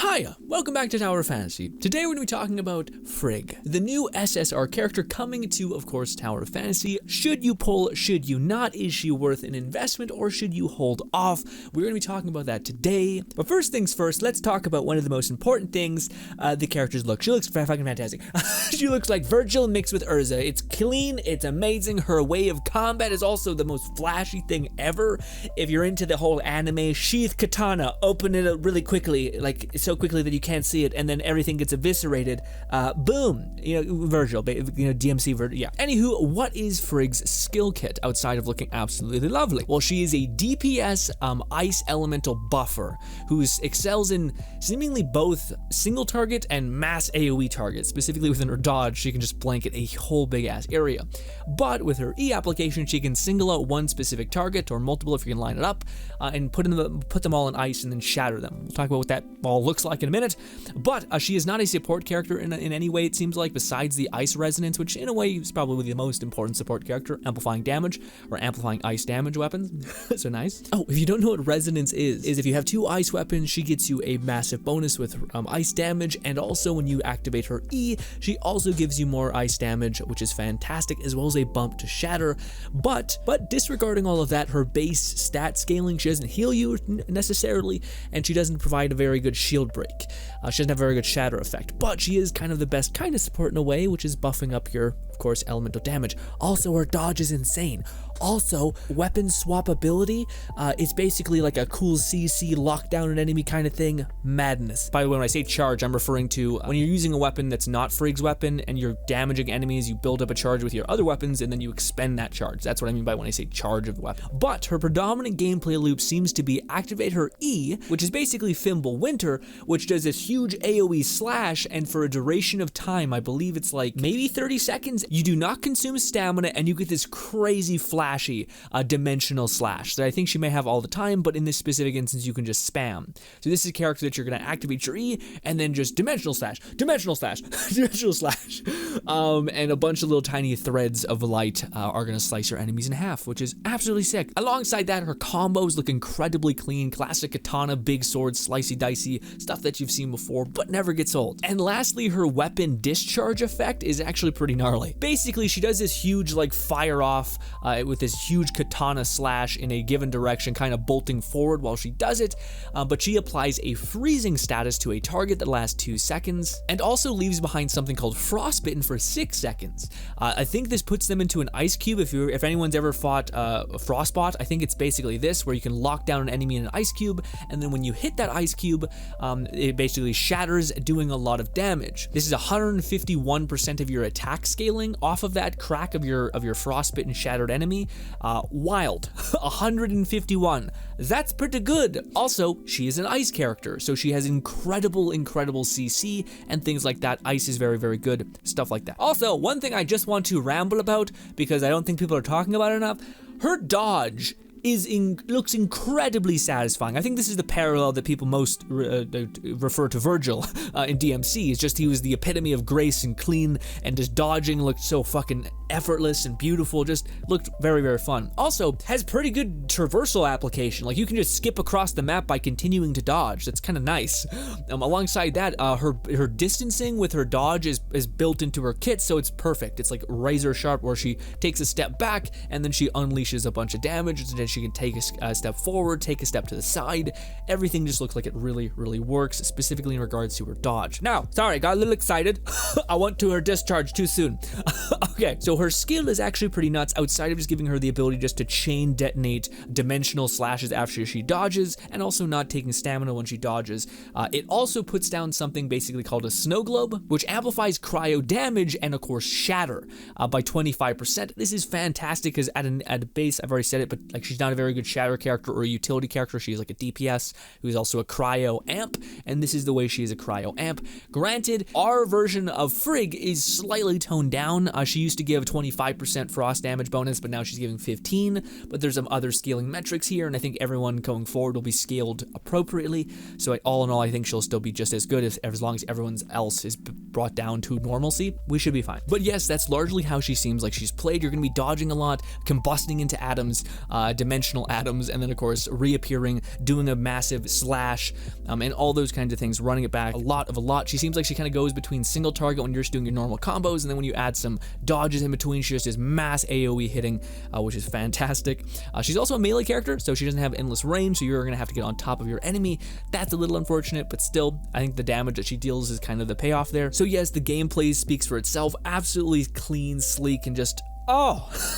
Hiya, welcome back to Tower Fantasy. Today we're going to be talking about Frigg, the new SSR character coming to, of course, Tower Fantasy. Should you pull, should you not? Is she worth an investment or should you hold off? We're going to be talking about that today. But first things first, let's talk about one of the most important things, the character's look. She looks fucking fantastic. She looks like Virgil mixed with Urza. It's clean, it's amazing. Her way of combat is also the most flashy thing ever. If you're into the whole anime, sheath katana, open it up really quickly, like so quickly that you can't see it, and then everything gets eviscerated. Boom, Virgil, DMC Virgil, yeah. Anywho, what is Frigg's skill kit outside of looking absolutely lovely? Well, she is a DPS ice elemental buffer who excels in seemingly both single target and mass AoE targets. Specifically within her dodge, she can just blanket a whole big ass area. But with her E application, she can single out one specific target or multiple if you can line it up, and put them all in ice and then shatter them. We'll talk about what that all looks like in a minute. But she is not a support character in any way, it seems like, besides the ice resonance, which in a way is probably the most important support character, amplifying damage or amplifying ice damage weapons. So nice. Oh, if you don't know what resonance is if you have two ice weapons, she gets you a massive bonus with ice damage, and also when you activate her E, she also gives you more ice damage, which is fantastic, as well as a bump to shatter. But disregarding all of that, her base stat scaling, she doesn't heal you necessarily, and she doesn't provide a very good shield break. She doesn't have a very good shatter effect, but she is kind of the best kind of support in a way, which is buffing up your, of course, elemental damage. Also, her dodge is insane. Also, weapon swappability, it's basically like a cool CC lockdown an enemy kind of thing. Madness. By the way, when I say charge, I'm referring to when you're using a weapon that's not Frigg's weapon and you're damaging enemies, you build up a charge with your other weapons and then you expend that charge. That's what I mean by when I say charge of the weapon. But her predominant gameplay loop seems to be activate her E, which is basically Fimble Winter, which does this huge AoE slash, and for a duration of time, I believe it's like maybe 30 seconds, you do not consume stamina and you get this crazy flashy dimensional slash that I think she may have all the time, but in this specific instance you can just spam. So this is a character that you're going to activate your E and then just dimensional slash, dimensional slash, dimensional slash, and a bunch of little tiny threads of light are going to slice your enemies in half, which is absolutely sick. Alongside that, her combos look incredibly clean, classic katana, big sword, slicey dicey, stuff that you've seen before but never gets old. And lastly, her weapon discharge effect is actually pretty gnarly. Basically, she does this huge like fire off with this huge katana slash in a given direction, kind of bolting forward while she does it, but she applies a freezing status to a target that lasts 2 seconds, and also leaves behind something called frostbitten for 6 seconds. I think this puts them into an ice cube. If anyone's ever fought Frostbot, I think it's basically this, where you can lock down an enemy in an ice cube, and then when you hit that ice cube, it basically shatters, doing a lot of damage. This is 151% of your attack scaling off of that crack of your frostbitten shattered enemy. Wild. 151. That's pretty good. Also, she is an ice character, so she has incredible CC and things like that. Ice is very, very good. Stuff like that. Also, one thing I just want to ramble about, because I don't think people are talking about it enough, her dodge looks incredibly satisfying. I think this is the parallel that people most refer to Virgil in DMC. It's just he was the epitome of grace and clean, and just dodging looked so fucking effortless and beautiful, just looked very, very fun. Also, has pretty good traversal application. Like, you can just skip across the map by continuing to dodge. That's kind of nice. Alongside that, her distancing with her dodge is built into her kit, so it's perfect. It's like razor sharp, where she takes a step back and then she unleashes a bunch of damage, and then she can take a step forward, take a step to the side. Everything just looks like it really, really works, specifically in regards to her dodge. Now, sorry, I got a little excited. I went to her discharge too soon. Okay, so her skill is actually pretty nuts, outside of just giving her the ability just to chain detonate dimensional slashes after she dodges, and also not taking stamina when she dodges. It also puts down something basically called a snow globe, which amplifies cryo damage and of course shatter by 25%. This is fantastic because at a base, I've already said it, but like, she's not a very good shatter character or a utility character. She's like a DPS who's also a cryo amp, and this is the way she is a cryo amp. Granted, our version of Frigg is slightly toned down. She used to give 25% frost damage bonus, but now she's giving 15, but there's some other scaling metrics here, and I think everyone going forward will be scaled appropriately. So all in all, I think she'll still be just as good as long as everyone else is brought down to normalcy. We should be fine. But yes, that's largely how she seems like she's played. You're going to be dodging a lot, combusting into atoms, dimensional atoms, and then of course reappearing, doing a massive slash, and all those kinds of things, running it back a lot. She seems like she kind of goes between single target when you're just doing your normal combos, and then when you add some dodges in between, she just does mass AoE hitting, which is fantastic. She's also a melee character, so she doesn't have endless range, so you're gonna have to get on top of your enemy. That's a little unfortunate, but still, I think the damage that she deals is kind of the payoff there. So yes, the gameplay speaks for itself. Absolutely clean, sleek, and just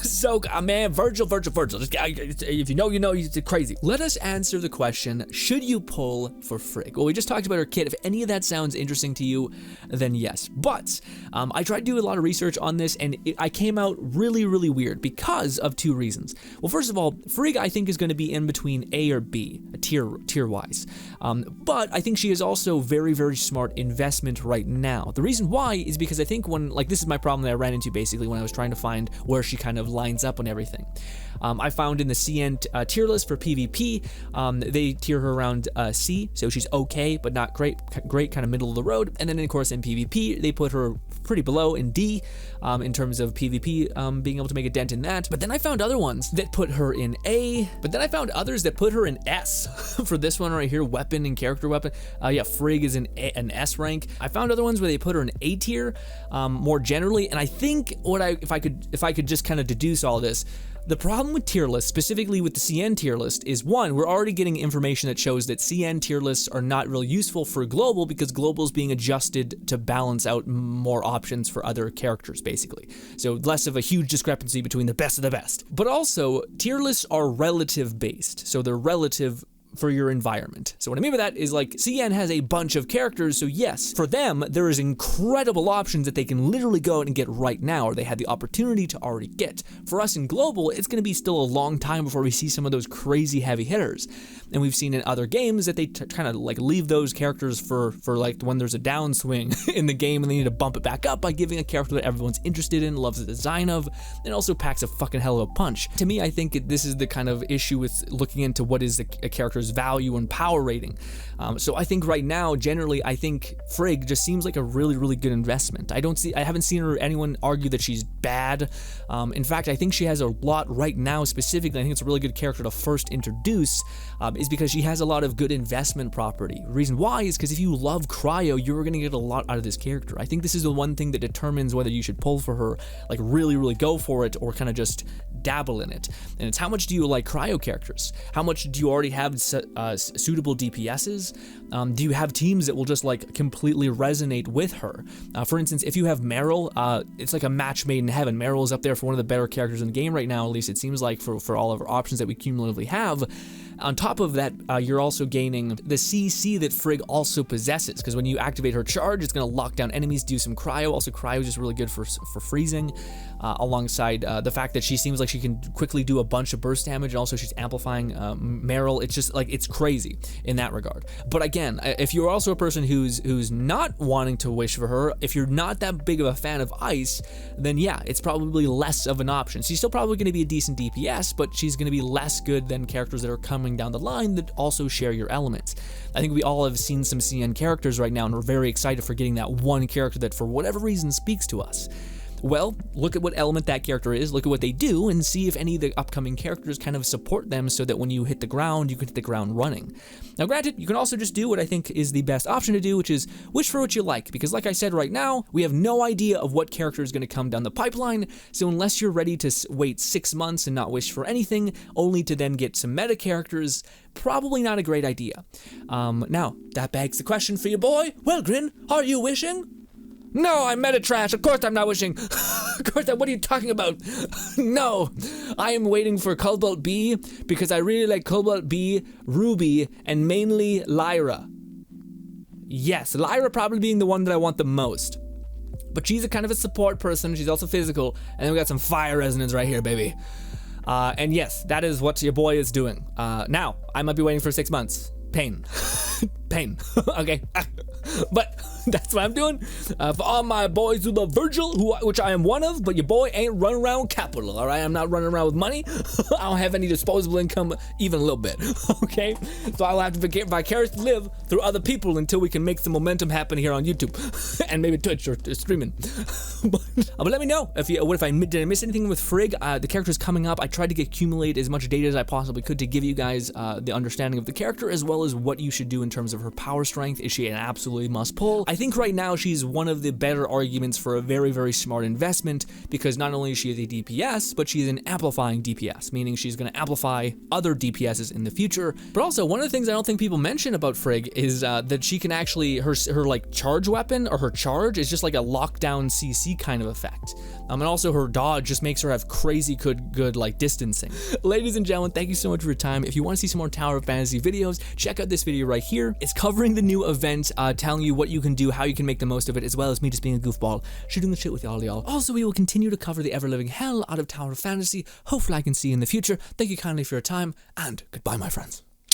so man, Virgil. Just, if you know, you know, it's crazy. Let us answer the question: should you pull for Frigg? Well, we just talked about her kit. If any of that sounds interesting to you, then yes. But I tried to do a lot of research on this, and I came out really weird because of two reasons. Well, first of all, Frigg I think is going to be in between A or B, tier wise. But I think she is also very smart investment right now. The reason why is because I think this is my problem that I ran into basically when I was trying to find where she kind of lines up on everything. I found in the CN tier list for PvP, they tier her around C, so she's okay, but not great, kind of middle of the road. And then of course in PvP, they put her pretty below in D, in terms of PvP, being able to make a dent in that. But then I found other ones that put her in A, but then I found others that put her in S. For this one right here, weapon and character weapon, yeah, Frigg is an S rank. I found other ones where they put her in A tier, more generally, and I think if I could just kind of deduce all this, the problem with tier lists, specifically with the CN tier list, is one, we're already getting information that shows that CN tier lists are not real useful for global because global is being adjusted to balance out more options for other characters, basically. So less of a huge discrepancy between the best of the best. But also, tier lists are relative based, so they're relative for your environment. So what I mean by that is like CN has a bunch of characters, so yes, for them, there is incredible options that they can literally go out and get right now, or they had the opportunity to already get. For us in global, it's going to be still a long time before we see some of those crazy heavy hitters. And we've seen in other games that they kind of like leave those characters for like when there's a downswing in the game and they need to bump it back up by giving a character that everyone's interested in, loves the design of, and also packs a fucking hell of a punch. To me, I think this is the kind of issue with looking into what is a character's value and power rating. So I think right now, generally, I think Frigg just seems like a really good investment. I haven't seen anyone argue that she's bad. In fact, I think she has a lot right now specifically. I think it's a really good character to first introduce, is because she has a lot of good investment property. The reason why is because if you love cryo, you're going to get a lot out of this character. I think this is the one thing that determines whether you should pull for her, like really go for it, or kind of just dabble in it. And it's how much do you like cryo characters? How much do you already have suitable DPSs? Do you have teams that will just like completely resonate with her? For instance, if you have Meryl, it's like a match made in heaven. Meryl is up there for one of the better characters in the game right now, at least it seems like, for all of our options that we cumulatively have. On top of that, you're also gaining the CC that Frigg also possesses, because when you activate her charge, it's going to lock down enemies, do some cryo. Also, cryo is just really good for freezing, alongside the fact that she seems like she can quickly do a bunch of burst damage, and also she's amplifying Meryl. It's just like, it's crazy in that regard. But again, if you're also a person who's not wanting to wish for her, if you're not that big of a fan of ice, then yeah, it's probably less of an option. She's still probably going to be a decent DPS, but she's going to be less good than characters that are coming down the line that also share your elements. I think we all have seen some CN characters right now, and we're very excited for getting that one character that for whatever reason speaks to us. Well, look at what element that character is, look at what they do, and see if any of the upcoming characters kind of support them so that when you hit the ground, you can hit the ground running. Now granted, you can also just do what I think is the best option to do, which is wish for what you like, because like I said right now, we have no idea of what character is going to come down the pipeline, so unless you're ready to wait 6 months and not wish for anything, only to then get some meta characters, probably not a great idea. Now, that begs the question for you, boy. Well, Grin, are you wishing? No, I'm meta trash. Of course I'm not wishing. Of course, what are you talking about? No, I am waiting for Cobalt B because I really like Cobalt B, Ruby, and mainly Lyra. Yes, Lyra probably being the one that I want the most. But she's a kind of a support person. She's also physical. And then we got some fire resonance right here, baby. And yes, that is what your boy is doing. Now, I might be waiting for 6 months. Pain. Pain. Okay. But That's what I'm doing. For all my boys who love Virgil, which I am one of, but your boy ain't running around with capital, all right? I'm not running around with money. I don't have any disposable income, even a little bit, okay? So I'll have to vicariously live through other people until we can make some momentum happen here on YouTube and maybe Twitch or streaming. But let me know if did I miss anything with Frigg. The character's coming up. I tried to accumulate as much data as I possibly could to give you guys the understanding of the character, as well as what you should do in terms of her power strength. Is she an absolutely must pull? I think right now she's one of the better arguments for a very, very smart investment, because not only is she a DPS, but she's an amplifying DPS, meaning she's going to amplify other DPSs in the future. But also, one of the things I don't think people mention about Frigg is that she can actually, her like charge weapon, or her charge, is just like a lockdown CC kind of effect. And also her dodge just makes her have crazy good like distancing. Ladies and gentlemen, thank you so much for your time. If you want to see some more Tower of Fantasy videos, check out this video right here. It's covering the new event, telling you what you can do, how you can make the most of it, as well as me just being a goofball, shooting the shit with y'all. Also, we will continue to cover the ever-living hell out of Tower of Fantasy. Hopefully I can see you in the future. Thank you kindly for your time, and goodbye, my friends.